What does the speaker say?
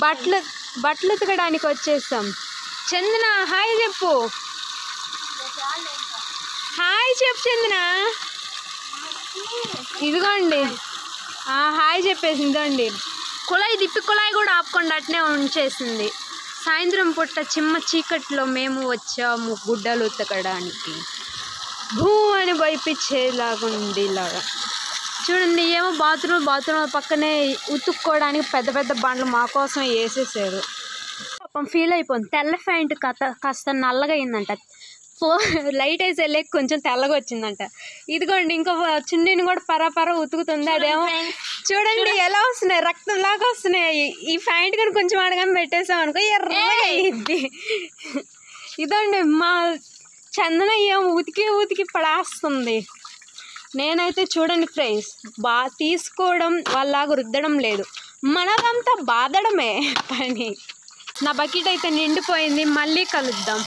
బట్టలు ఉతకడానికి వచ్చేసాం. చందన హాయ్ చెప్పు. హాయ్ చెప్పు చందన. ఇదిగోండి హాయ్ చెప్పేసి ఇదిగోండి. కుళాయి కూడా ఆపకుండా అట్నే ఉంచేసింది. సాయంత్రం పూట చిమ్మ చీకట్లో మేము వచ్చాము గుడ్డలు ఉతకడానికి. భూ అని భయపించేలాగుంది. ఇలాగా చూడండి, ఏమో బాత్రూమ్ పక్కనే ఉతుక్కోవడానికి పెద్ద పెద్ద బండ్లు మా కోసం వేసేసారు. పాపం ఫీల్ అయిపోయింది. తెల్ల ప్యాంటు కాస్త నల్లగా అయిందంట. లైట్ వేసి వెళ్ళి కొంచెం తెల్లగా వచ్చిందంట. ఇదిగోండి ఇంకో చున్నీని కూడా పరా ఉతుకుతుంది. అదేమో చూడండి ఎలా వస్తున్నాయి, రక్తంలాగా వస్తున్నాయి. ఈ ప్యాంట్ కానీ కొంచెం అడగానే పెట్టేసాం అనుకో ఎర్రగా అయ్యిద్ది. ఇదండి మా చందన ఏమో ఉతికి పడేస్తుంది. నేనైతే చూడండి ఫ్రెండ్స్, తీసుకోవడం వాళ్ళలాగా రుద్దడం లేదు, మనదంతా బాదడమే పని. నా బకెట్ అయితే నిండిపోయింది. మళ్ళీ కలుద్దాం.